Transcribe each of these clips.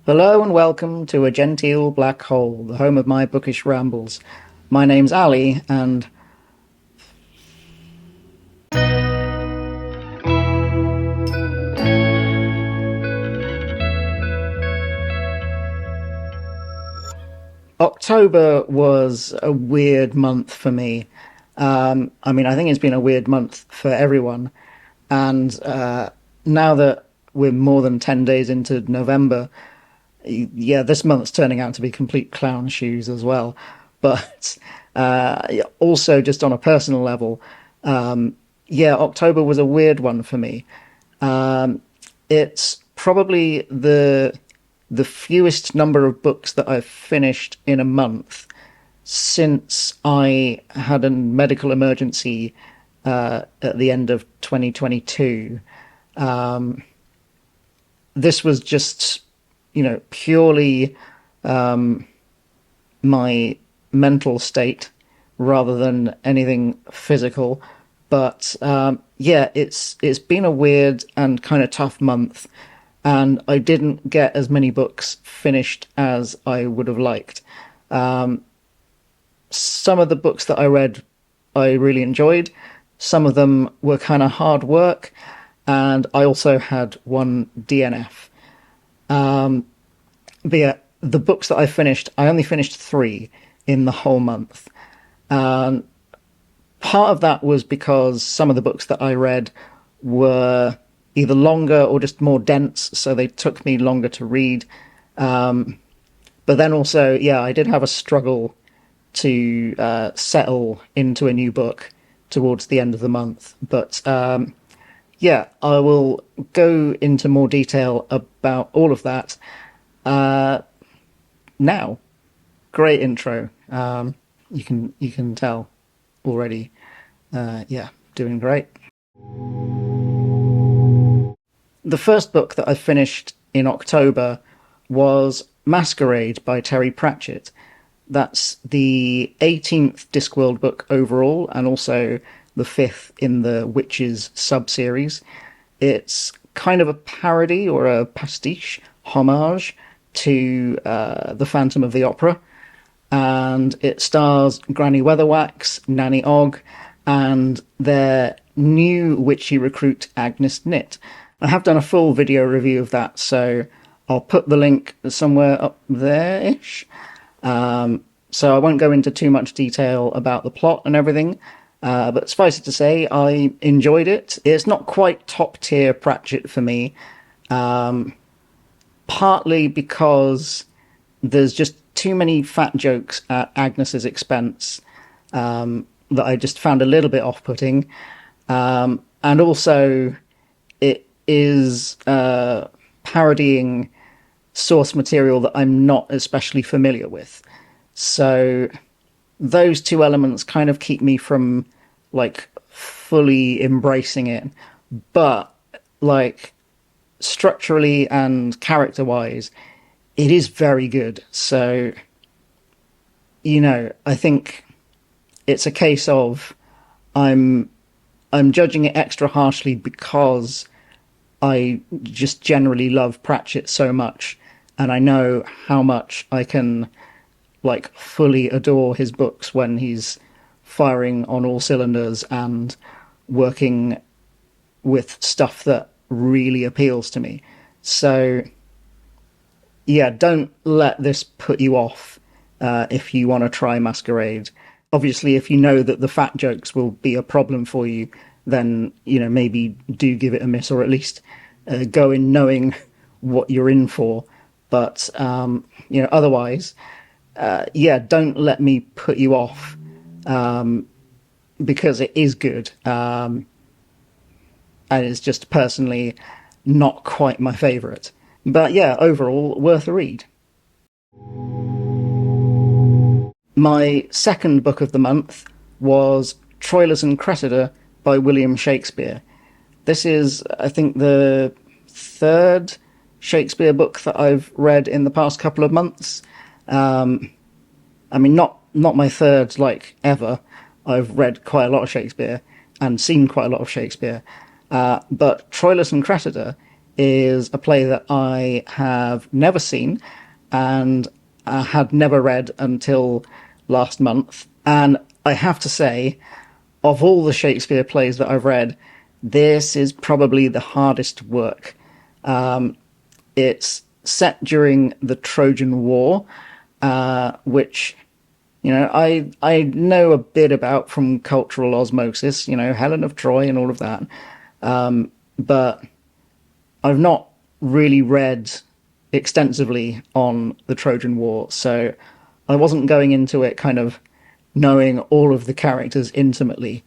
Hello and welcome to A Genteel Black Hole, the home of my bookish rambles. My name's Ali, and October was a weird month for me. I think it's been a weird month for everyone. And now that we're more than 10 days into November, yeah, this month's turning out to be complete clown shoes as well. But also, just on a personal level, yeah, October was a weird one for me. It's probably the fewest number of books that I've finished in a month since I had a medical emergency at the end of 2022. This was just, purely my mental state rather than anything physical. But yeah, it's been a weird and kind of tough month, and I didn't get as many books finished as I would have liked. Some of the books that I read, I really enjoyed. Some of them were kind of hard work, and I also had one DNF. But yeah, the books that I finished, I only finished three in the whole month. Um, Part of that was because some of the books that I read were either longer or just more dense, so they took me longer to read. But then also, yeah, I did have a struggle to settle into a new book towards the end of the month. But yeah, I will go into more detail about all of that now. Great intro. You can tell already. Yeah, doing great. The first book that I finished in October was Masquerade by Terry Pratchett. That's the 18th Discworld book overall, and also the fifth in the Witches sub-series. It's kind of a parody or a pastiche, homage to The Phantom of the Opera, and it stars Granny Weatherwax, Nanny Ogg, and their new witchy recruit Agnes Nitt. I have done a full video review of that, so I'll put the link somewhere up there-ish. So I won't go into too much detail about the plot and everything, but suffice it to say, I enjoyed it. It's not quite top tier Pratchett for me, partly because there's just too many fat jokes at Agnes's expense that I just found a little bit off-putting, and also it is parodying source material that I'm not especially familiar with. So those two elements kind of keep me from like fully embracing it. But like structurally and character wise, it is very good. So, I think it's a case of I'm I'm judging it extra harshly because I just generally love Pratchett so much, and I know how much I can like fully adore his books when he's firing on all cylinders and working with stuff that really appeals to me. So yeah, don't let this put you off if you want to try Masquerade. Obviously, if you know that the fat jokes will be a problem for you, then maybe do give it a miss, or at least go in knowing what you're in for. But otherwise, yeah, don't let me put you off, because it is good, and it's just personally not quite my favourite. But yeah, overall, worth a read. My second book of the month was Troilus and Cressida by William Shakespeare. This is, I think, the third Shakespeare book that I've read in the past couple of months. I mean, not my third, like, ever. I've read quite a lot of Shakespeare and seen quite a lot of Shakespeare. But Troilus and Cressida is a play that I have never seen and I had never read until last month. And I have to say, of all the Shakespeare plays that I've read, this is probably the hardest work. It's set during the Trojan War, which I know a bit about from cultural osmosis. Helen of Troy and all of that, but I've not really read extensively on the Trojan War, so I wasn't going into it kind of knowing all of the characters intimately.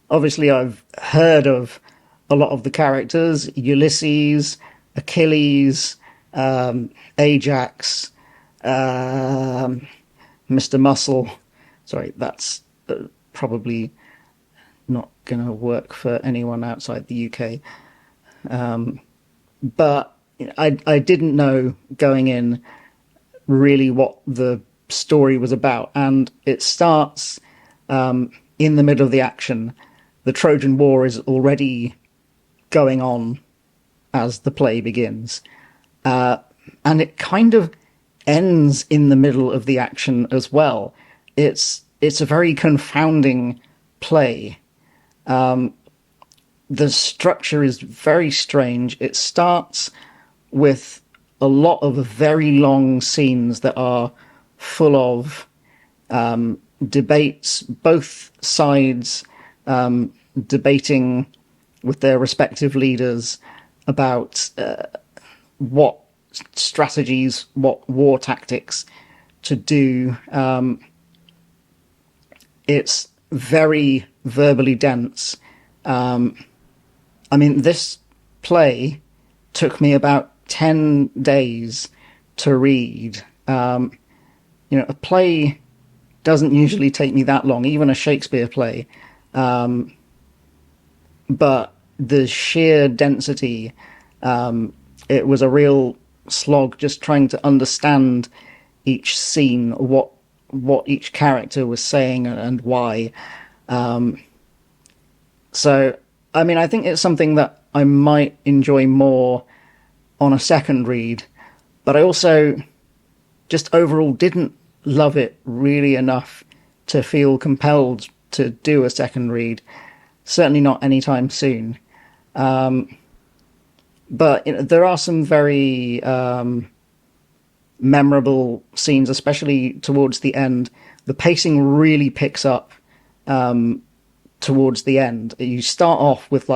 Obviously, I've heard of a lot of the characters: Ulysses, Achilles, Ajax, Mr. Muscle. Sorry, that's probably not going to work for anyone outside the UK. But I didn't know going in really what the story was about. And it starts in the middle of the action. The Trojan War is already going on as the play begins. And it kind of ends in the middle of the action as well. It's a very confounding play. The structure is very strange. It starts with a lot of very long scenes that are full of debates, both sides debating with their respective leaders about what strategies, what war tactics to do. It's very verbally dense. This play took me about 10 days to read. A play doesn't usually take me that long, even a Shakespeare play. But the sheer density, it was a real slog just trying to understand each scene, what each character was saying and why. So, I think it's something that I might enjoy more on a second read, but I also just overall didn't love it really enough to feel compelled to do a second read. Certainly not anytime soon. But there are some very memorable scenes, especially towards the end. The pacing really picks up towards the end. You start off with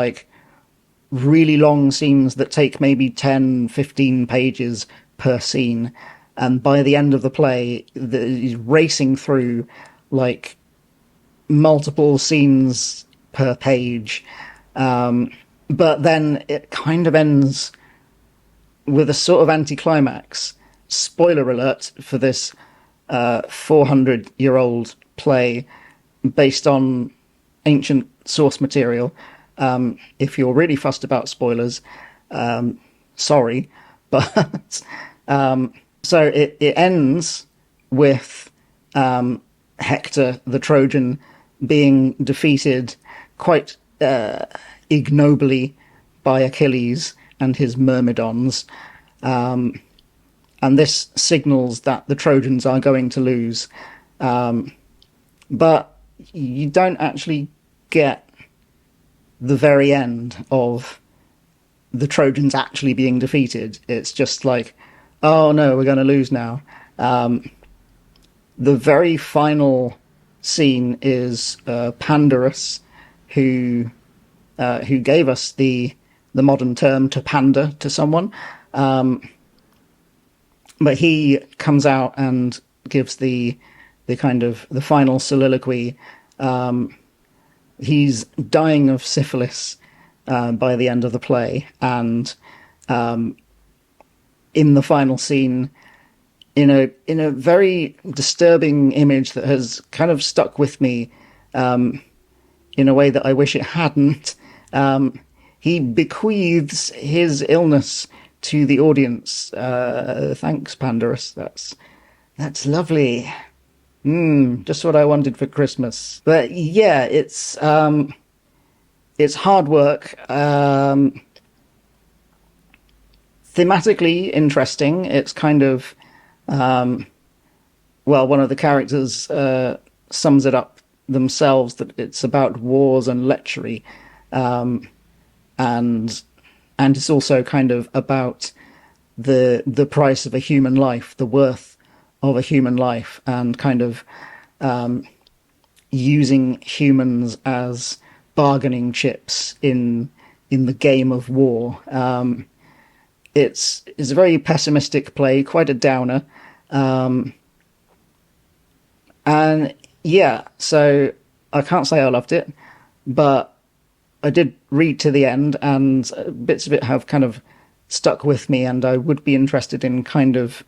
really long scenes that take maybe 10, 15 pages per scene. And by the end of the play, he's racing through multiple scenes per page. But then it kind of ends with a sort of anticlimax. Spoiler alert for this 400-year-old play based on ancient source material. If you're really fussed about spoilers, sorry. But so it ends with Hector the Trojan being defeated quite ignobly by Achilles and his Myrmidons. And this signals that the Trojans are going to lose. But you don't actually get the very end of the Trojans actually being defeated. It's just oh no, we're going to lose now. The very final scene is Pandarus, who gave us the modern term to pander to someone. But he comes out and gives the kind of the final soliloquy. He's dying of syphilis by the end of the play, and in the final scene, in a very disturbing image that has kind of stuck with me in a way that I wish it hadn't, he bequeaths his illness to the audience. Thanks, Pandarus. That's lovely. Just what I wanted for Christmas. But yeah, it's hard work. thematically interesting. It's kind of, well, one of the characters sums it up themselves that it's about wars and lechery, and it's also kind of about the price of a human life, the worth of a human life, and kind of using humans as bargaining chips in the game of war. It's a very pessimistic play, quite a downer, and yeah, so I can't say I loved it, but I did read to the end, and bits of it have kind of stuck with me, and I would be interested in kind of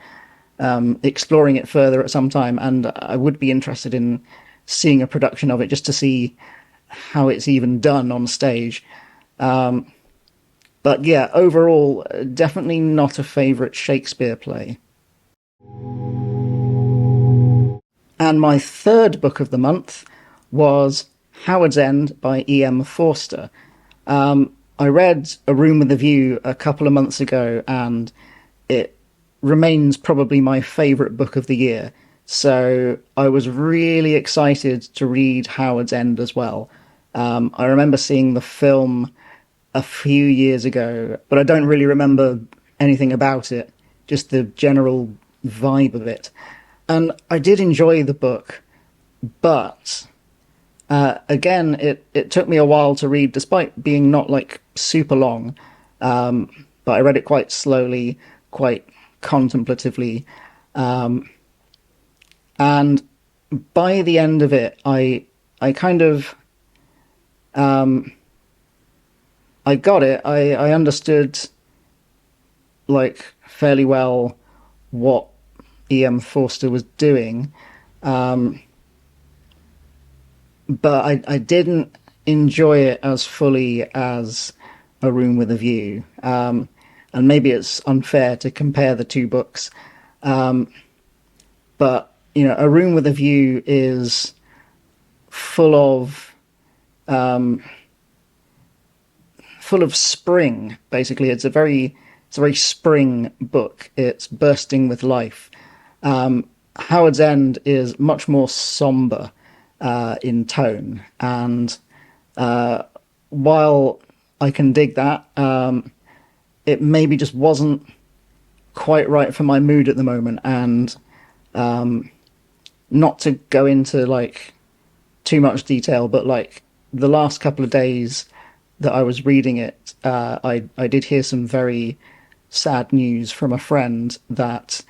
exploring it further at some time, and I would be interested in seeing a production of it just to see how it's even done on stage. But yeah, overall, definitely not a favourite Shakespeare play. And my third book of the month was Howard's End by E.M. Forster. I read A Room with a View a couple of months ago, and it remains probably my favourite book of the year. So I was really excited to read Howard's End as well. I remember seeing the film a few years ago, but I don't really remember anything about it, just the general vibe of it. And I did enjoy the book, but again, it took me a while to read, despite being not like super long. But I read it quite slowly, quite contemplatively, and by the end of it, I kind of I got it. I understood like fairly well what E.M. Forster was doing, but I didn't enjoy it as fully as A Room with a View. And maybe it's unfair to compare the two books, but you know, A Room with a View is full of spring. Basically, it's a very spring book. It's bursting with life. Howard's End is much more somber in tone, and while I can dig that, it maybe just wasn't quite right for my mood at the moment. And not to go into like too much detail, but like the last couple of days that I was reading it, I did hear some very sad news from a friend that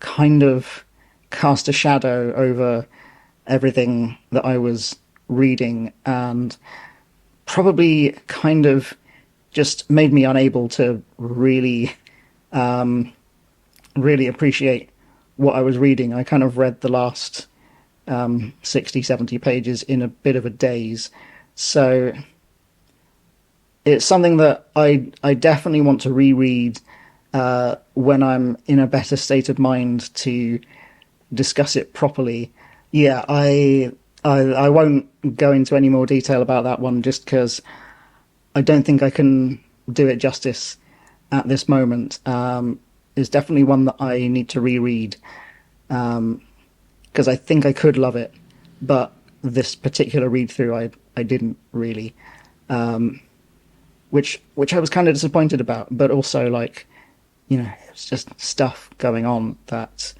kind of cast a shadow over everything that I was reading, and probably kind of just made me unable to really appreciate what I was reading. I kind of read the last 60, 70 pages in a bit of a daze. So it's something that I definitely want to reread when I'm in a better state of mind to discuss it properly. Yeah, I won't go into any more detail about that one, just because I don't think I can do it justice at this moment. It's definitely one that I need to reread, because I think I could love it, but this particular read through I didn't really, which I was kind of disappointed about. But also, like, you know, it's just stuff going on that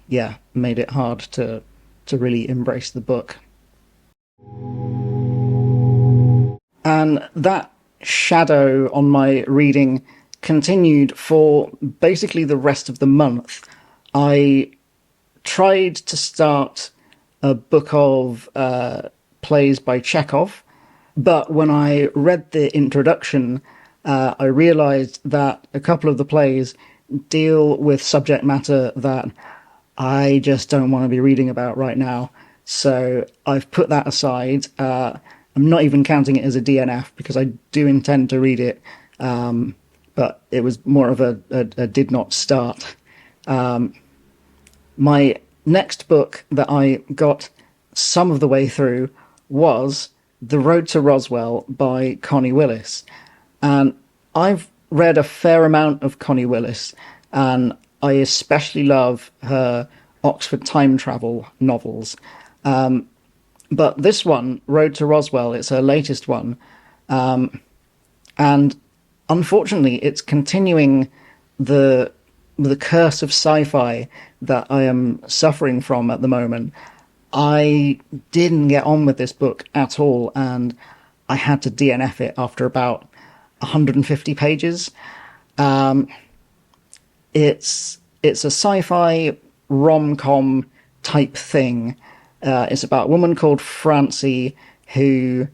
yeah, made it hard to really embrace the book. And that shadow on my reading continued for basically the rest of the month. I tried to start a book of plays by Chekhov, but when I read the introduction, I realized that a couple of the plays deal with subject matter that I just don't want to be reading about right now. So I've put that aside. I'm not even counting it as a DNF, because I do intend to read it, but it was more of a did not start. My next book that I got some of the way through was The Road to Roswell by Connie Willis. And I've read a fair amount of Connie Willis, and I especially love her Oxford time travel novels. But this one, Road to Roswell, it's her latest one, and unfortunately, it's continuing the the curse of sci-fi that I am suffering from at the moment. I didn't get on with this book at all, and I had to DNF it after about 150 pages. It's a sci-fi rom-com type thing. It's about a woman called Francie who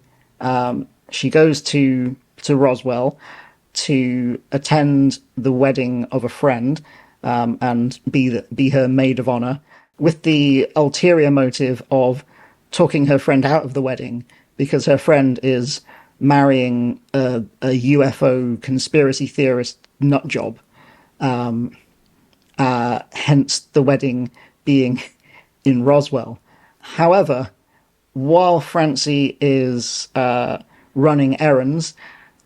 she goes to Roswell to attend the wedding of a friend, and be her maid of honor, with the ulterior motive of talking her friend out of the wedding because her friend is marrying a UFO conspiracy theorist nut job. Hence the wedding being in Roswell. However, while Francie is running errands,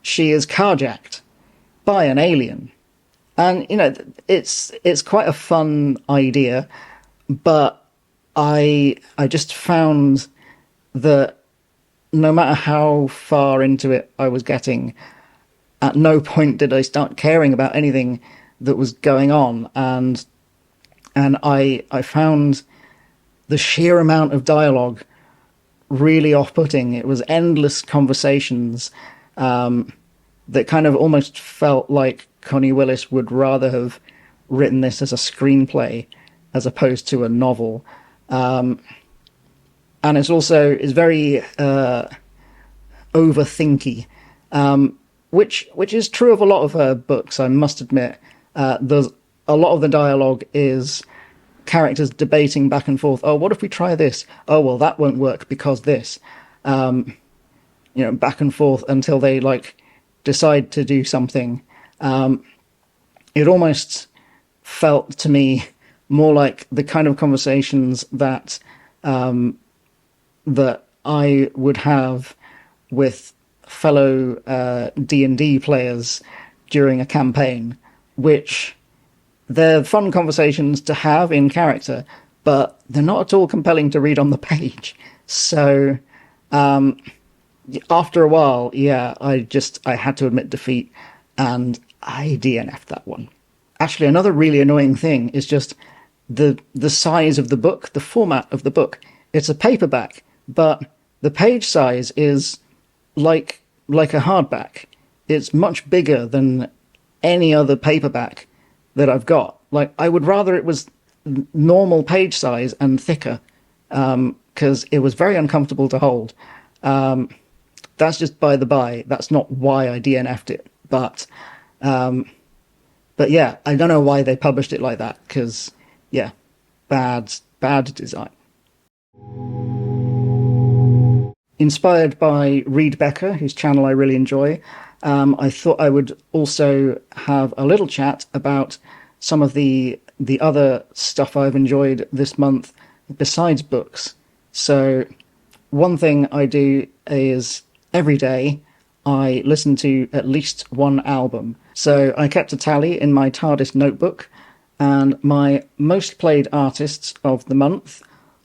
she is carjacked by an alien. And it's quite a fun idea, but I just found that no matter how far into it I was getting, at no point did I start caring about anything that was going on, and I found the sheer amount of dialogue really off-putting. It was endless conversations that kind of almost felt like Connie Willis would rather have written this as a screenplay as opposed to a novel. And it's very overthinky, which is true of a lot of her books, I must admit. There's a lot of the dialogue is characters debating back and forth. Oh, what if we try this? Oh, well, that won't work because this. Back and forth until they decide to do something. It almost felt to me more like the kind of conversations that that I would have with fellow D&D players during a campaign, which they're fun conversations to have in character, but they're not at all compelling to read on the page. So after a while, yeah, I had to admit defeat, and I DNF'd that one. Actually, another really annoying thing is just the size of the book, the format of the book. It's a paperback, but the page size is like a hardback. It's much bigger than any other paperback that I've got. I would rather it was normal page size and thicker, because it was very uncomfortable to hold. That's just by the by. That's not why I DNF'd it, but yeah, I don't know why they published it like that, because yeah, bad design. Inspired by Reed Becker, whose channel I really enjoy, I thought I would also have a little chat about some of the other stuff I've enjoyed this month besides books. So one thing I do is every day I listen to at least one album. So I kept a tally in my TARDIS notebook, and my most played artists of the month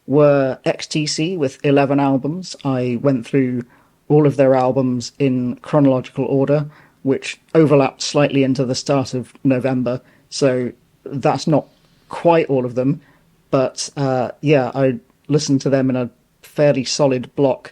were XTC with 11 albums. I went through all of their albums in chronological order, which overlapped slightly into the start of November, so that's not quite all of them, but yeah, I listened to them in a fairly solid block.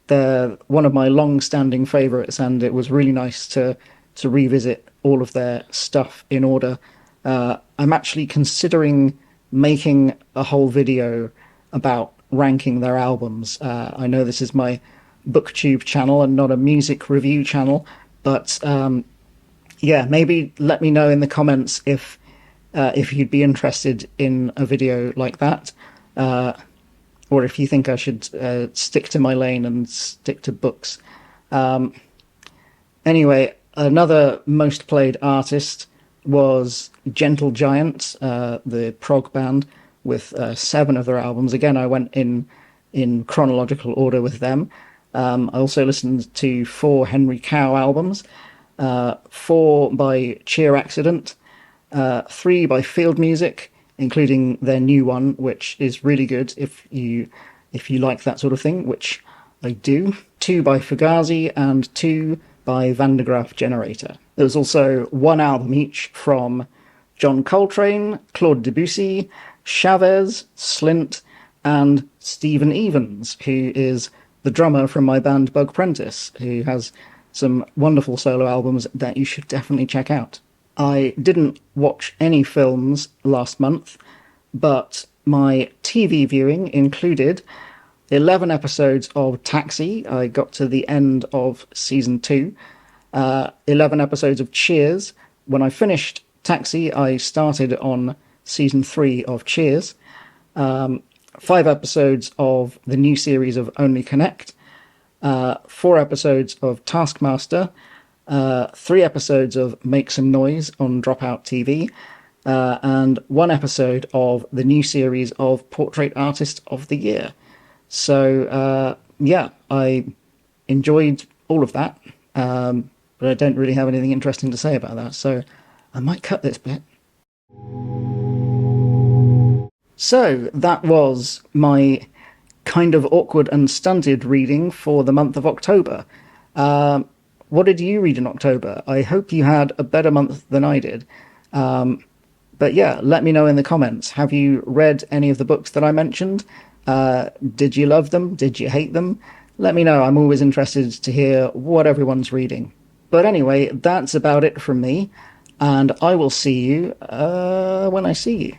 They're one of my long-standing favourites, and it was really nice to revisit all of their stuff in order. I'm actually considering making a whole video about ranking their albums. I know this is my BookTube channel and not a music review channel, but yeah, maybe let me know in the comments if you'd be interested in a video like that, or if you think I should stick to my lane and stick to books. Anyway, another most played artist was Gentle Giant, the prog band, with 7 of their albums. Again, I went in chronological order with them. I also listened to 4 Henry Cow albums. 4 by Cheer Accident, 3 by Field Music, including their new one, which is really good if you like that sort of thing, which I do. 2 by Fugazi and 2 by Van de Graaff Generator. There was also 1 album each from John Coltrane, Claude Debussy, Chavez, Slint, and Stephen Evans, who is the drummer from my band Bug Prentice, who has some wonderful solo albums that you should definitely check out. I didn't watch any films last month, but my TV viewing included 11 episodes of Taxi. I got to the end of season 2. 11 episodes of Cheers. When I finished Taxi, I started on season 3 of Cheers. 5 episodes of the new series of Only Connect. 4 episodes of Taskmaster. 3 episodes of Make Some Noise on Dropout TV. And 1 episode of the new series of Portrait Artist of the Year. So, yeah, I enjoyed all of that, but I don't really have anything interesting to say about that, so I might cut this bit. So, that was my kind of awkward and stunted reading for the month of October. What did you read in October? I hope you had a better month than I did. But yeah, let me know in the comments. Have you read any of the books that I mentioned? Did you love them? Did you hate them? Let me know. I'm always interested to hear what everyone's reading. But anyway, that's about it from me, and I will see you when I see you.